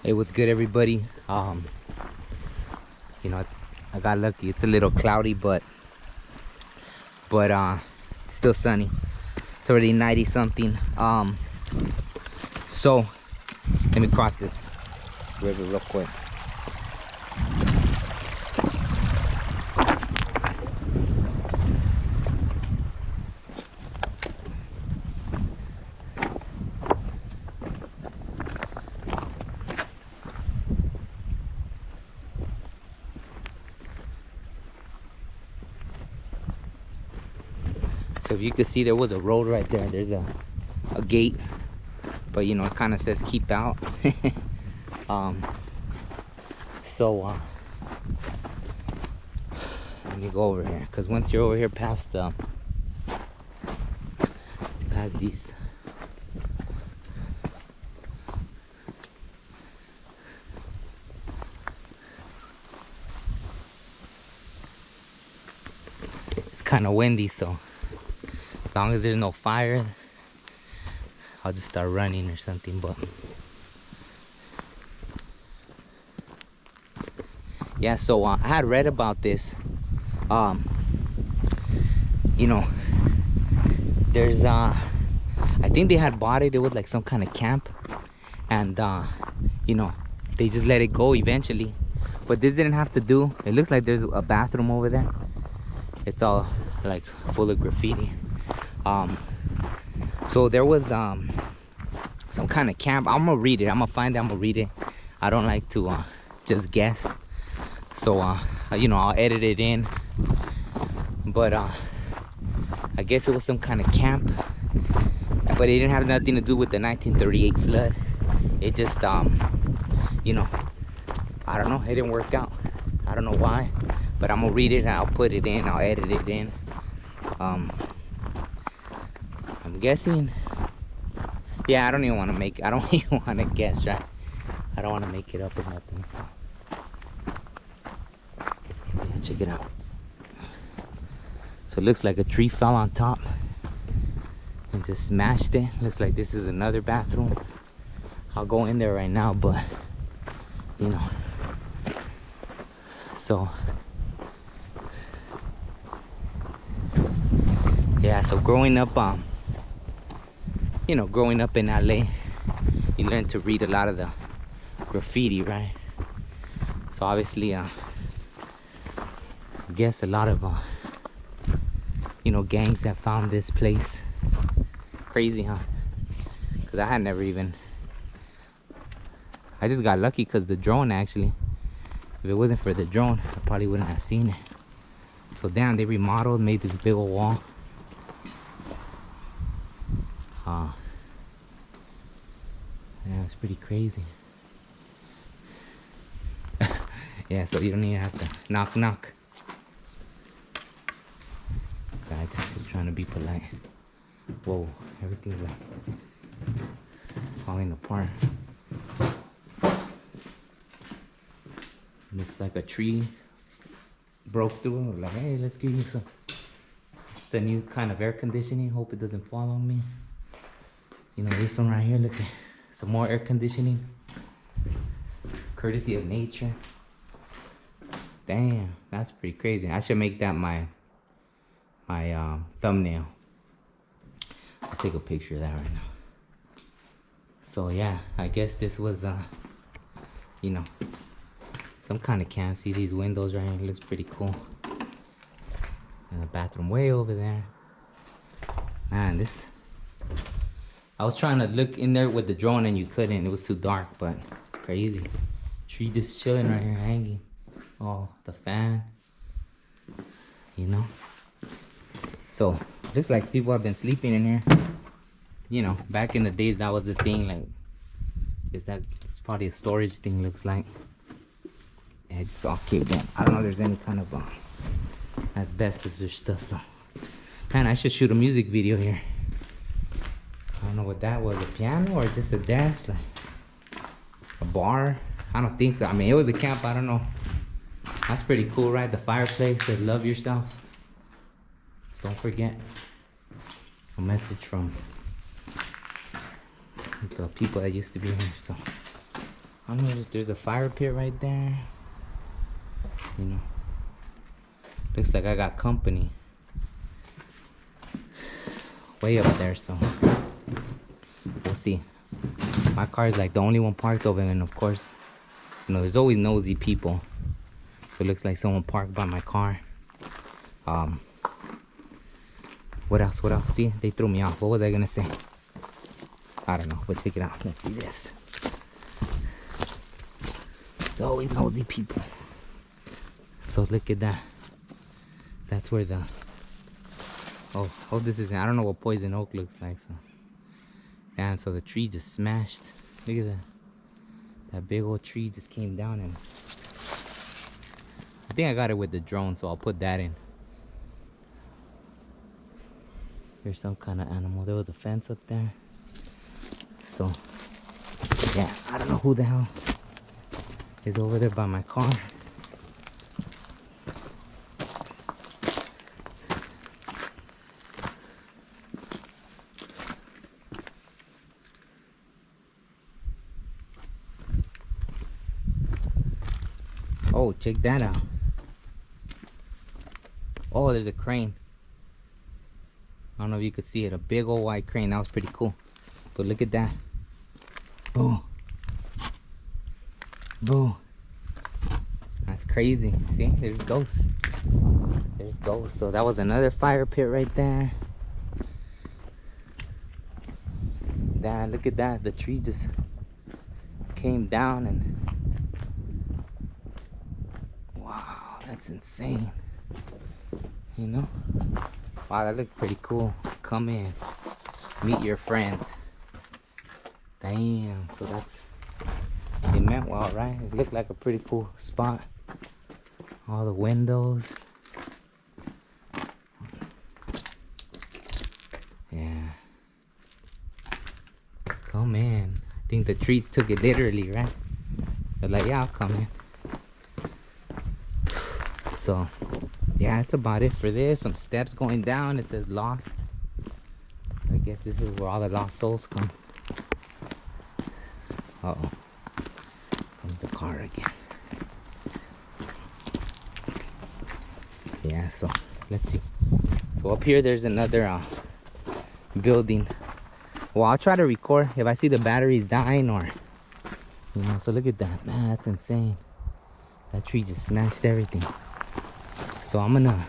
Hey, what's good, everybody? I got lucky. It's a little cloudy, but still sunny. It's already 90 something. So let me cross this river real quick. So if you could see, there was a road right there. There's a gate, but you know, it kind of says keep out. So let me go over here, because once you're over here past these, it's kind of windy, so as long as there's no fire, I'll just start running or something. But yeah, so I had read about this. You know, there's I think they had bought it. It was like some kind of camp, and you know, they just let it go eventually. But this didn't have to do. It looks like there's a bathroom over there. It's all like full of graffiti. So there was some kind of camp. I'm gonna read it. I'm gonna find it. I'm gonna read it. I don't like to just guess. So you know, I'll edit it in. But I guess it was some kind of camp. But it didn't have nothing to do with the 1938 flood. It just you know, I don't know. It didn't work out. I don't know why. But I'm gonna read it and I'll put it in. I'll edit it in. I'm guessing. Yeah, I don't even want to make. I don't even want to guess, right? I don't want to make it up or nothing. So yeah, check it out. So it looks like a tree fell on top and just smashed it. Looks like this is another bathroom. I'll go in there right now, but you know. So yeah, so growing up, you know, growing up in LA, you learn to read a lot of the graffiti, right? So obviously, I guess a lot of, you know, gangs have found this place. Crazy, huh? Because I had never even, I just got lucky because the drone actually, if it wasn't for the drone, I probably wouldn't have seen it. So damn, they remodeled, made this big old wall. Yeah, it's pretty crazy. Yeah, so you don't even have to knock knock. Guys, just trying to be polite. Whoa, everything's like falling apart. Looks like a tree broke through. Like, hey, let's give you some. It's a new kind of air conditioning. Hope it doesn't fall on me. You know, this one right here, look at some more air conditioning. Courtesy of nature. Damn, that's pretty crazy. I should make that my thumbnail. I'll take a picture of that right now. So yeah, I guess this was you know, some kind of camp. See these windows right here? It looks pretty cool. And the bathroom way over there. Man, this, I was trying to look in there with the drone and you couldn't. It was too dark, but it's crazy. Tree just chilling right here, hanging. Oh, the fan. You know? So, looks like people have been sleeping in here. You know, back in the days, that was the thing. Like, it's probably a storage thing, looks like. Yeah, it's all caved in. I don't know if there's any kind of asbestos or stuff. So, man, I should shoot a music video here. I don't know what that was, a piano or just a desk, like a bar. I don't think so. I mean, it was a camp. I don't know. That's pretty cool, right? The fireplace said love yourself. So don't forget. A message from the people that used to be here. So I don't know, there's a fire pit right there. You know, looks like I got company way up there, so we'll see. My car is like the only one parked over there, and of course, you know, there's always nosy people. So it looks like someone parked by my car. What else? What else? See, they threw me off. What was I gonna say? I don't know, but check it out. Let's see this. It's always nosy people. So look at that. That's where the oh this is, I don't know what poison oak looks like. So damn, so the tree just smashed. Look at that. That big old tree just came down, and I think I got it with the drone, so I'll put that in. There's some kind of animal. There was a fence up there. So yeah, I don't know who the hell is over there by my car. Oh, check that out. Oh, there's a crane. I don't know if you could see it. A big old white crane. That was pretty cool. But look at that. Boo. Boo. That's crazy. See, there's ghosts. There's ghosts. So that was another fire pit right there. Dad, look at that. The tree just came down, and wow, that's insane. You know? Wow, that looked pretty cool. Come in. Meet your friends. Damn. So that's, it meant well, right? It looked like a pretty cool spot. All the windows. Yeah. Come in. I think the tree took it literally, right? They're like, yeah, I'll come in. So yeah, that's about it for this. Some steps going down. It says lost. I guess this is where all the lost souls come. Uh-oh. Comes the car again. Yeah, so let's see. So up here there's another building. Well, I'll try to record if I see the batteries dying, or you know. So look at that, man. That's insane. That tree just smashed everything. So I'm gonna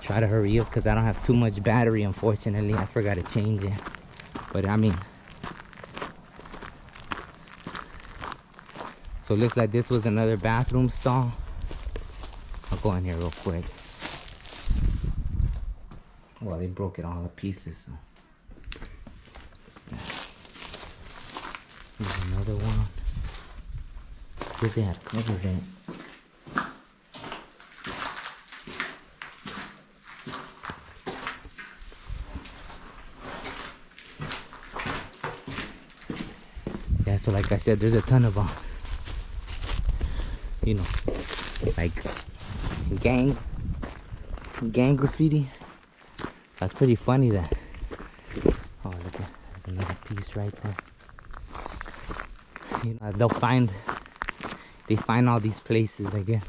try to hurry up because I don't have too much battery, unfortunately. I forgot to change it. But I mean, so it looks like this was another bathroom stall. I'll go in here real quick. Well, they broke it all to pieces. So here's another one. Where they had covered it. Yeah, so like I said, there's a ton of you know, like gang graffiti. That's pretty funny. That, oh look at, there's another piece right there. You know, they find all these places, I guess,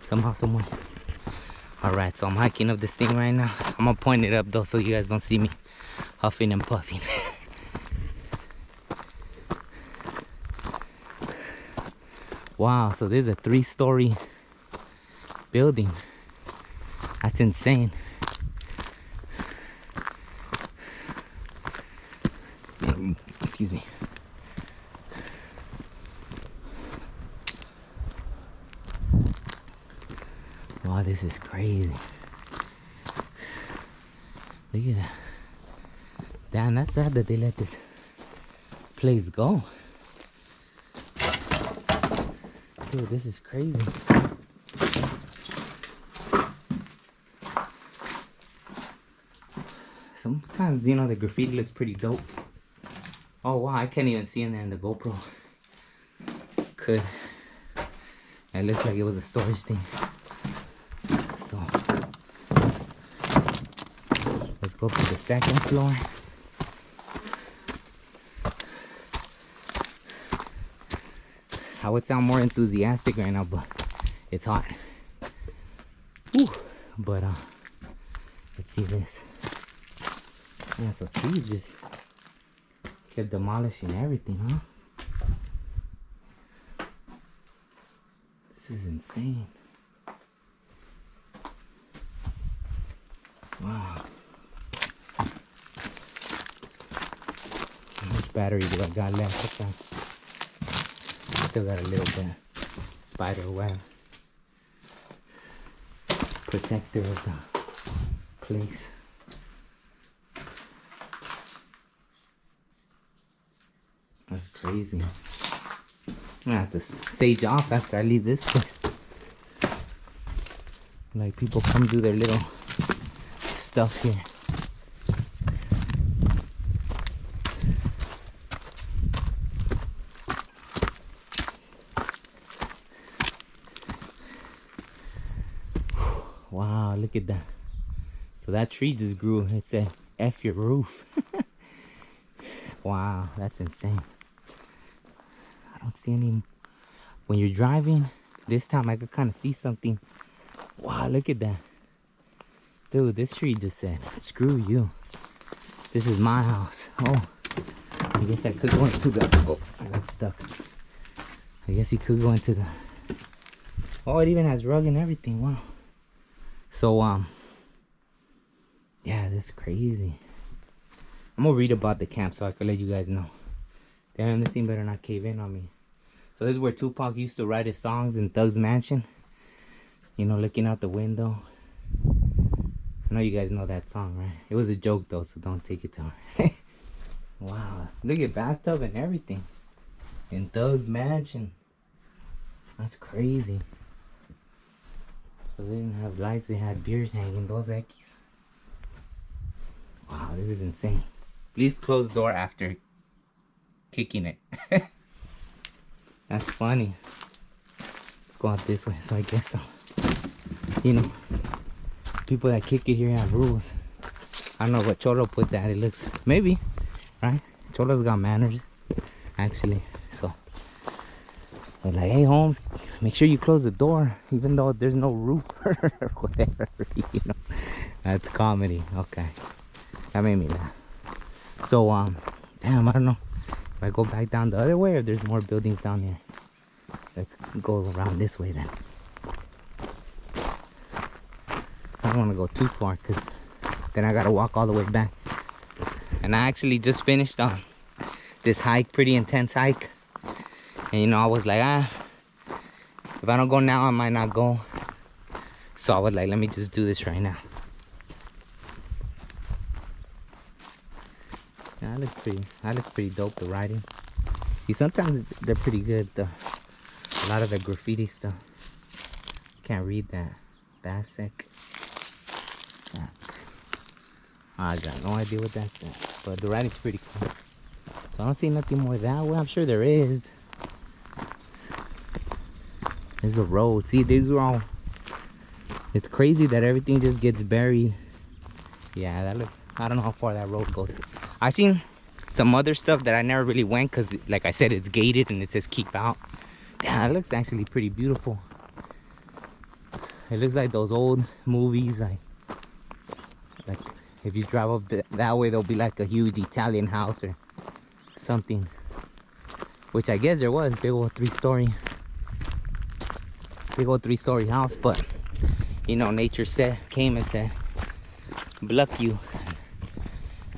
somehow, somewhere. All right, so I'm hiking up this thing right now. I'm gonna point it up though, so you guys don't see me huffing and puffing. Wow, so this is a 3-story building. That's insane. Excuse me. Wow, this is crazy. Look at that. Damn, that's sad that they let this place go. Dude, this is crazy. Sometimes, you know, the graffiti looks pretty dope. Oh wow, I can't even see in there in the GoPro. Could. It looks like it was a storage thing. So let's go to the second floor. I would sound more enthusiastic right now, but it's hot. Whew. But let's see this. Yeah, so trees just kept demolishing everything, huh? This is insane. Wow. How much battery do I got left? Okay. Still got a little bit. Spider web protector of the place. That's crazy. I'm gonna have to sage off after I leave this place. Like, people come do their little stuff here. Wow, look at that. So that tree just grew. It said, F your roof. Wow, that's insane. I don't see any. When you're driving, this time I could kind of see something. Wow, look at that. Dude, this tree just said, screw you. This is my house. Oh, I guess I could go into the, oh, I got stuck. I guess you could go into the, oh, it even has rug and everything. Wow. So, yeah, this is crazy. I'm gonna read about the camp so I can let you guys know. Damn, this thing better not cave in on me. So this is where Tupac used to write his songs in Thug's Mansion. You know, looking out the window. I know you guys know that song, right? It was a joke though, so don't take it to heart. Wow, look at bathtub and everything. In Thug's Mansion. That's crazy. So they didn't have lights, they had beers hanging, those Ekis. Wow, this is insane. Please close the door after kicking it. That's funny. Let's go out this way, so I guess you know, people that kick it here have rules. I don't know what Cholo put that, it looks, maybe, right? Cholo's got manners, actually, so. But like, hey Holmes, make sure you close the door, even though there's no roof or whatever, you know. That's comedy. Okay, that made me laugh. So damn, I don't know if I go back down the other way or there's more buildings down here. Let's go around this way then. I don't want to go too far because then I gotta walk all the way back. And I actually just finished this hike, pretty intense hike. And you know, I was like, if I don't go now, I might not go. So I was like, let me just do this right now. Yeah, I look pretty dope, the writing. See, sometimes they're pretty good, a lot of the graffiti stuff. Can't read that. Basek. Sack. I got no idea what that says. But the writing's pretty cool. So I don't see nothing more that way. I'm sure there is. There's a road. See, these are all, it's crazy that everything just gets buried. Yeah, that looks, I don't know how far that road goes. I seen some other stuff that I never really went because, like I said, it's gated and it says keep out. Yeah, it looks actually pretty beautiful. It looks like those old movies, like if you drive up that way, there'll be like a huge Italian house or something. Which I guess there was, big old three-story house, but you know, nature came and said, "Pluck you,"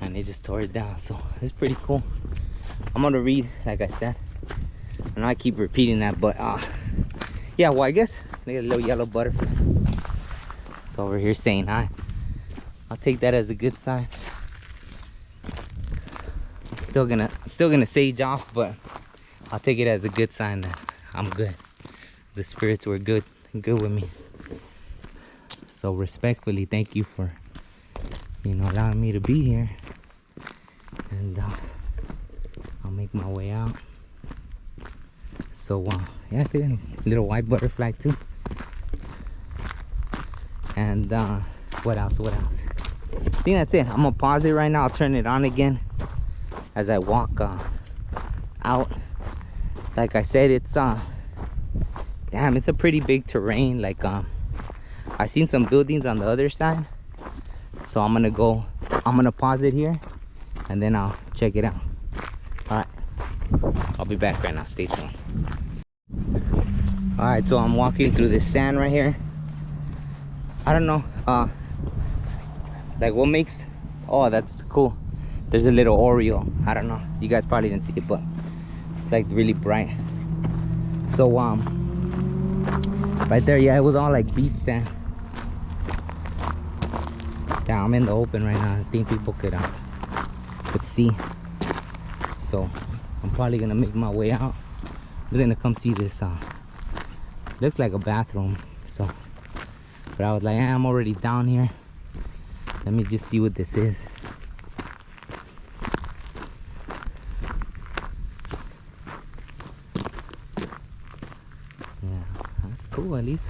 and they just tore it down. So it's pretty cool. I'm gonna read, like I said. I know I keep repeating that, but yeah. Well, I guess look at a little yellow butterfly. It's over here saying hi. I'll take that as a good sign. Still gonna sage off, but I'll take it as a good sign that I'm good. The spirits were good with me. So respectfully, thank you for, you know, allowing me to be here. And I'll make my way out. So yeah, little white butterfly too. And what else? I think that's it. I'm gonna pause it right now. I'll turn it on again as I walk out. like I said, it's damn, it's a pretty big terrain. Like I've seen some buildings on the other side, so I'm gonna pause it here and then I'll check it out. All right, I'll be back right now. Stay tuned. All right, so I'm walking through this sand right here. I don't know like what makes, oh, that's cool. There's a little Oreo. I don't know, you guys probably didn't see it, but it's like really bright. So right there, yeah, it was all like beach sand. Yeah, I'm in the open right now. I think people could see. So I'm probably gonna make my way out. I'm just gonna come see this. Looks like a bathroom. So, but I was like, I'm already down here. Let me just see what this is. Yeah, that's cool. At least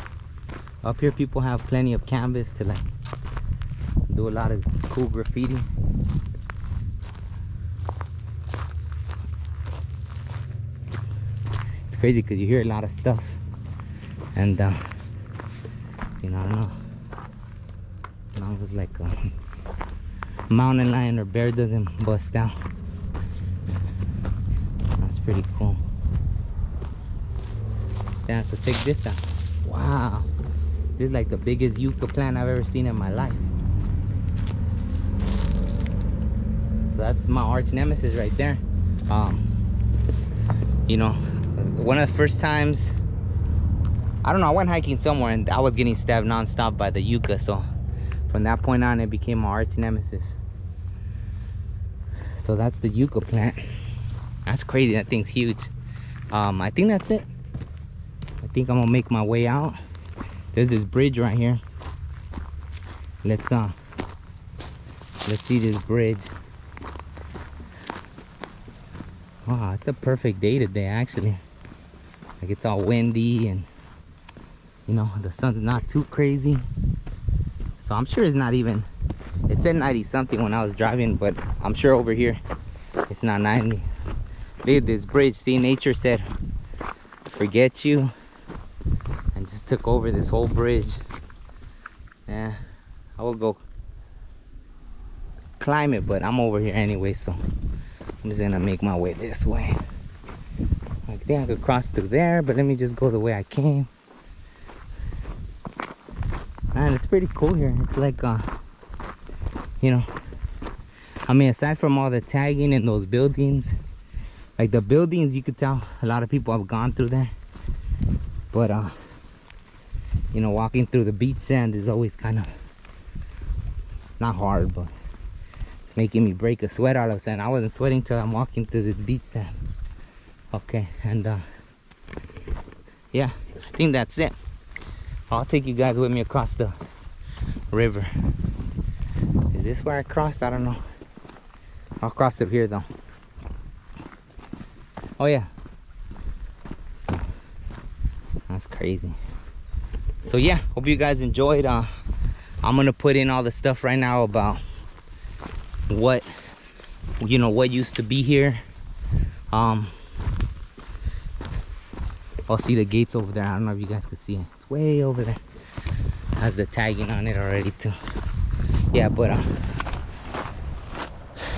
up here, people have plenty of canvas to like do a lot of cool graffiti. It's crazy because you hear a lot of stuff, and you know, I don't know, as long as like a mountain lion or bear doesn't bust out. That's pretty cool. Yeah, so check this out. Wow, this is like the biggest yucca plant I've ever seen in my life. So that's my arch nemesis right there. You know, one of the first times, I don't know, I went hiking somewhere and I was getting stabbed non-stop by the yucca. So from that point on, it became my arch nemesis. So that's the yucca plant. That's crazy. That thing's huge. I think that's it. I think I'm gonna make my way out. There's this bridge right here. Let's see this bridge. Wow, it's a perfect day today, actually. Like, it's all windy and, you know, the sun's not too crazy. So I'm sure it's not even, it said 90 something when I was driving, but I'm sure over here it's not 90. Look at this bridge. See, nature said forget you and just took over this whole bridge. Yeah, I will go climb it, but I'm over here anyway, so I'm just gonna make my way this way. I think I could cross through there, but let me just go the way I came. Man, it's pretty cool here. It's like you know, I mean, aside from all the tagging and those buildings, like the buildings, you could tell a lot of people have gone through there. But you know, walking through the beach sand is always kind of not hard, but it's making me break a sweat all of a sudden. I wasn't sweating till I'm walking through the beach sand. Okay, and yeah, I think that's it. I'll take you guys with me across the river. Is this where I crossed? I don't know. I'll cross through here though. Oh yeah. So that's crazy. So yeah, hope you guys enjoyed. I'm gonna put in all the stuff right now about what, you know, what used to be here. I'll see the gates over there. I don't know if you guys can see it. It's way over there. Has the tagging on it already too. Yeah, but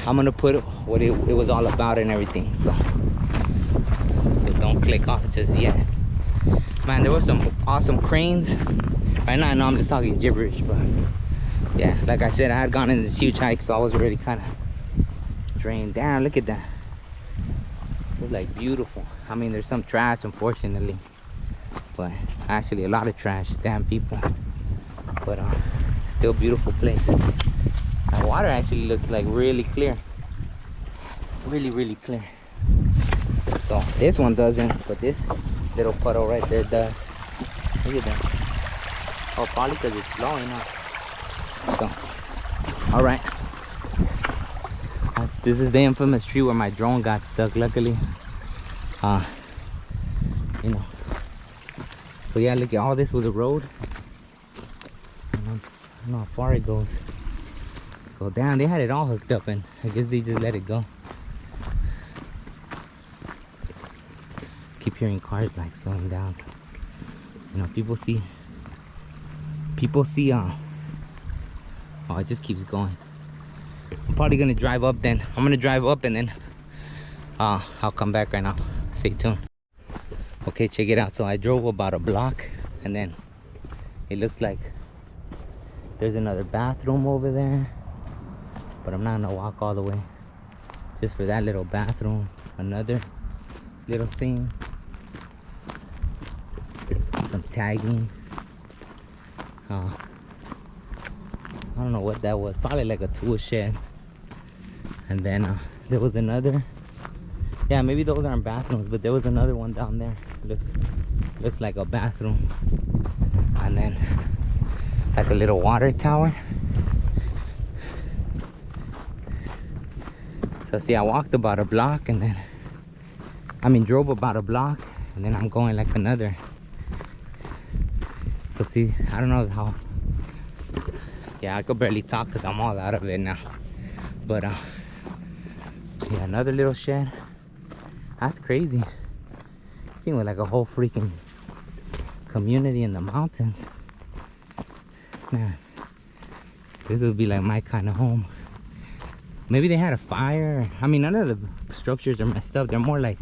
I'm gonna put what it was all about and everything. So don't click off just yet. Man, there were some awesome cranes. Right now I know I'm just talking gibberish, but yeah, like I said, I had gone in this huge hike, so I was already kind of drained down. Look at that. It's like beautiful. I mean, there's some trash, unfortunately, but actually a lot of trash. Damn people. But still beautiful place. The water actually looks like really clear. Really clear. So this one doesn't, but this little puddle right there does. Look at that. Oh, probably because it's flowing up. So, all right. This is the infamous tree where my drone got stuck, luckily. You know. So yeah, look at all this was a road. I don't know how far it goes. So damn, they had it all hooked up, and I guess they just let it go. hearing cars like slowing down. So, you know, people see, oh, it just keeps going. I'm probably gonna drive up then. I'm gonna drive up and then I'll come back right now. Stay tuned. Okay, check it out. So I drove about a block and then it looks like there's another bathroom over there, but I'm not gonna walk all the way just for that little bathroom. Another little thing, some tagging. I don't know what that was, probably like a tool shed. And then there was another, yeah, maybe those aren't bathrooms, but there was another one down there. Looks like a bathroom. And then like a little water tower. So see, I walked about a block and then drove about a block and then I'm going like another. So see, I don't know how, yeah, I could barely talk because I'm all out of it now. But yeah, another little shed. That's crazy. This thing was like a whole freaking community in the mountains. Man, this would be like my kind of home. Maybe they had a fire. I mean, none of the structures are messed up. They're more like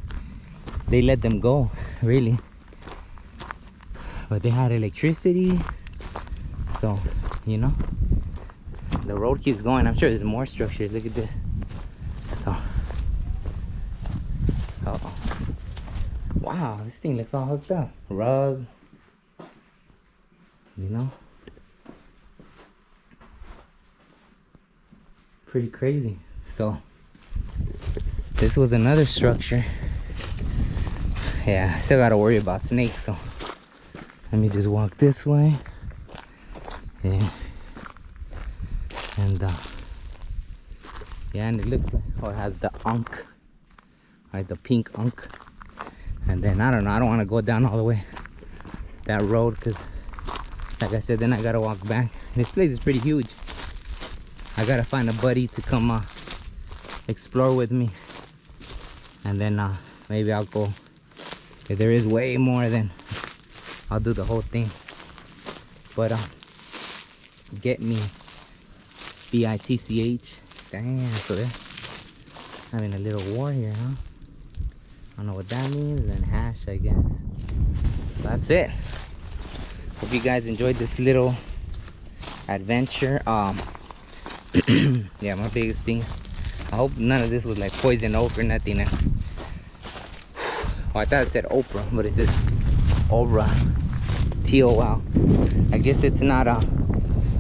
they let them go, really. But they had electricity, so you know, the road keeps going. I'm sure there's more structures. Look at this. So, uh-oh. Wow, this thing looks all hooked up. Rug, you know, pretty crazy. So this was another structure. Yeah, I still gotta worry about snakes, so let me just walk this way. Yeah. And yeah, and it looks like, oh, it has the unk, right, the pink unk. And then I don't know, I don't want to go down all the way that road because like I said, then I gotta walk back. This place is pretty huge. I gotta find a buddy to come explore with me, and then maybe I'll go. If there is way more, then I'll do the whole thing. But get me BITCH. Damn, so they're having a little war here, huh? I don't know what that means. And hash, I guess. That's it. Hope you guys enjoyed this little adventure. Yeah, my biggest thing, I hope none of this was like poison oak or nothing. Oh, I thought it said Oprah, but it says Oprah. TOL. I guess it's not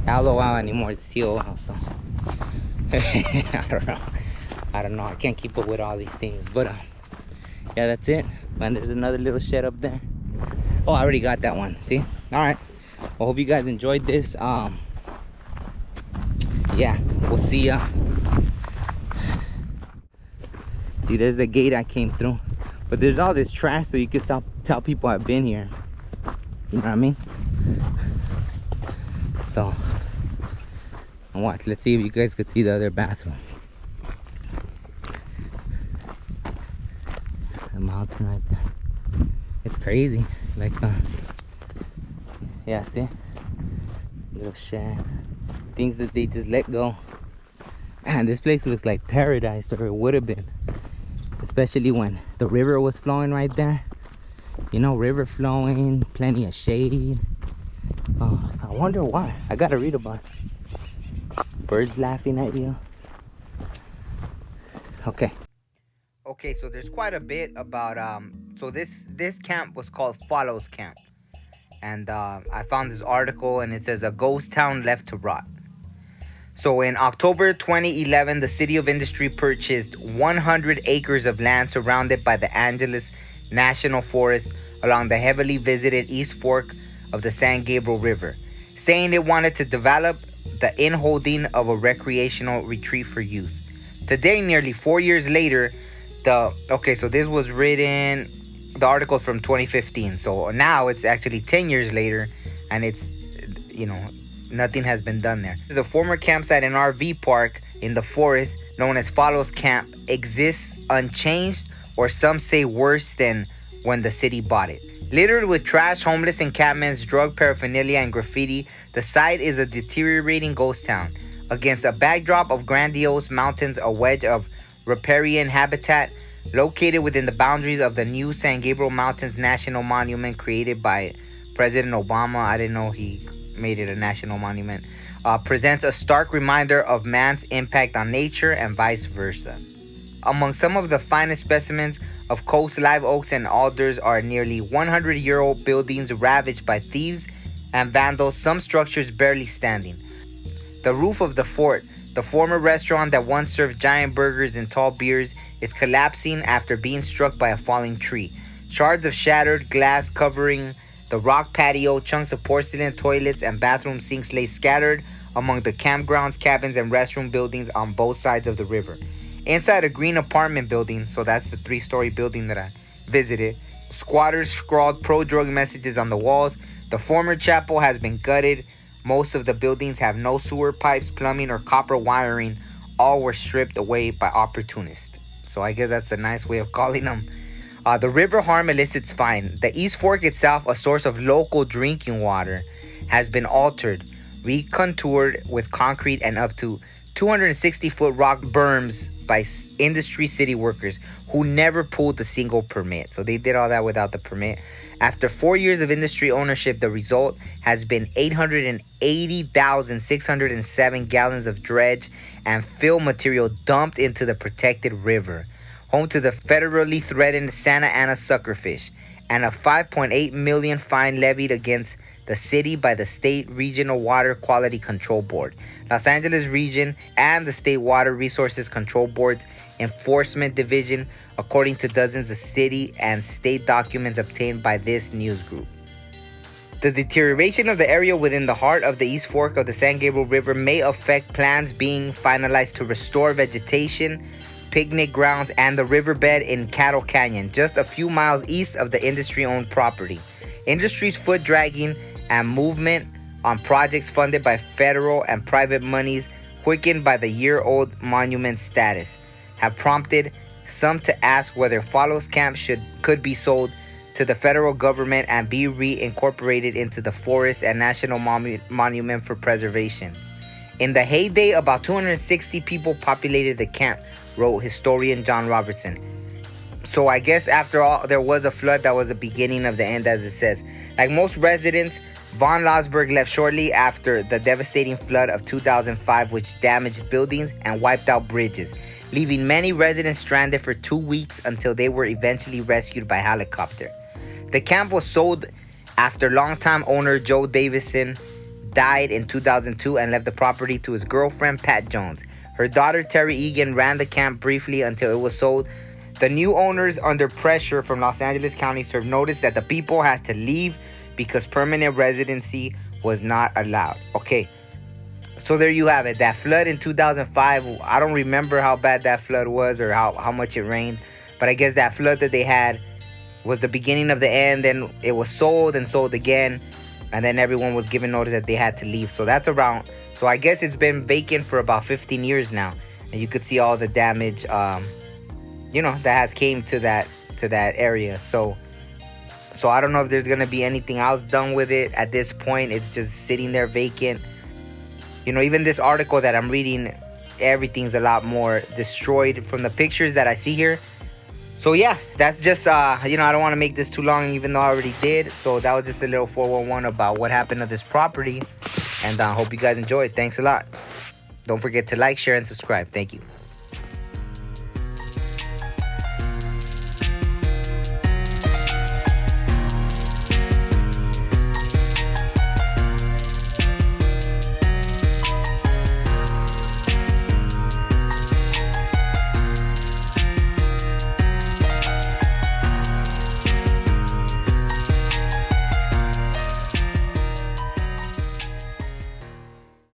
LOL anymore, it's TOL. So I don't know. I can't keep up with all these things, but yeah, that's it. And there's another little shed up there. Oh, I already got that one. See? All right. Well, hope you guys enjoyed this. Yeah, we'll see ya. See, there's the gate I came through, but there's all this trash, so you can tell people I've been here. You know what I mean? So, watch. Let's see if you guys could see the other bathroom. The mountain right there. It's crazy. Like, yeah, see? Little shed. Things that they just let go. Man, this place looks like paradise, or it would have been. Especially when the river was flowing right there. You know, river flowing, plenty of shade. Oh, I wonder why. I gotta read about it. Birds laughing at you. Okay. Okay, so there's quite a bit about so this camp was called Follows Camp. And I found this article and it says a ghost town left to rot. So in October 2011, the City of Industry purchased 100 acres of land surrounded by the Angeles National Forest along the heavily visited East Fork of the San Gabriel River, saying they wanted to develop the inholding of a recreational retreat for youth. Today, nearly 4 years later, so this was written, the article from 2015. So now it's actually 10 years later, and it's, you know, nothing has been done there. The former campsite and RV park in the forest, known as Follows Camp, exists unchanged, or some say worse than when the city bought it. Littered with trash, homeless encampments, drug paraphernalia, and graffiti, the site is a deteriorating ghost town. Against a backdrop of grandiose mountains, a wedge of riparian habitat located within the boundaries of the new San Gabriel Mountains National Monument created by President Obama. I didn't know he made it a national monument. Presents a stark reminder of man's impact on nature and vice versa. Among some of the finest specimens of coast live oaks and alders are nearly 100-year-old buildings ravaged by thieves and vandals, some structures barely standing. The roof of the fort, the former restaurant that once served giant burgers and tall beers, is collapsing after being struck by a falling tree. Shards of shattered glass covering the rock patio, chunks of porcelain, toilets, and bathroom sinks lay scattered among the campgrounds, cabins, and restroom buildings on both sides of the river. Inside a green apartment building, so that's the 3-story building that I visited, squatters scrawled pro-drug messages on the walls. The former chapel has been gutted. Most of the buildings have no sewer pipes, plumbing, or copper wiring. All were stripped away by opportunists. So I guess that's a nice way of calling them. The river harm elicits fine. The East Fork itself, a source of local drinking water, has been altered, recontoured with concrete and up to 260-foot rock berms by industry city workers who never pulled a single permit. So they did all that without the permit. After 4 years of industry ownership, the result has been 880,607 gallons of dredge and fill material dumped into the protected river, home to the federally threatened Santa Ana suckerfish, and a $5.8 million fine levied against the city by the State Regional Water Quality Control Board, Los Angeles Region, and the State Water Resources Control Board's Enforcement Division, according to dozens of city and state documents obtained by this news group. The deterioration of the area within the heart of the East Fork of the San Gabriel River may affect plans being finalized to restore vegetation, picnic grounds, and the riverbed in Cattle Canyon, just a few miles east of the industry-owned property. Industry's foot dragging and movement on projects funded by federal and private monies, quickened by the year-old monument status, have prompted some to ask whether Follows Camp could be sold to the federal government and be reincorporated into the forest and national monument for preservation. In the heyday, about 260 people populated the camp, wrote historian John Robertson. So I guess after all, there was a flood that was the beginning of the end, as it says. Like most residents, Von Losberg left shortly after the devastating flood of 2005, which damaged buildings and wiped out bridges, leaving many residents stranded for 2 weeks until they were eventually rescued by helicopter. The camp was sold after longtime owner Joe Davison died in 2002 and left the property to his girlfriend, Pat Jones. Her daughter, Terry Egan, ran the camp briefly until it was sold. The new owners, under pressure from Los Angeles County, served notice that the people had to leave because permanent residency was not allowed. Okay, so there you have it. That flood in 2005, I don't remember how bad that flood was or how much it rained, but I guess that flood that they had was the beginning of the end. Then it was sold and sold again, and then everyone was given notice that they had to leave. So that's around, so I guess it's been vacant for about 15 years now, and you could see all the damage that has came to that area. So I don't know if there's gonna be anything else done with it at this point. It's just sitting there vacant. Even this article that I'm reading, everything's a lot more destroyed from the pictures that I see here. So yeah, that's just I don't want to make this too long, even though I already did. So that was just a little 411 about what happened to this property, and I hope you guys enjoyed. Thanks a lot. Don't forget to like, share, and subscribe. Thank you.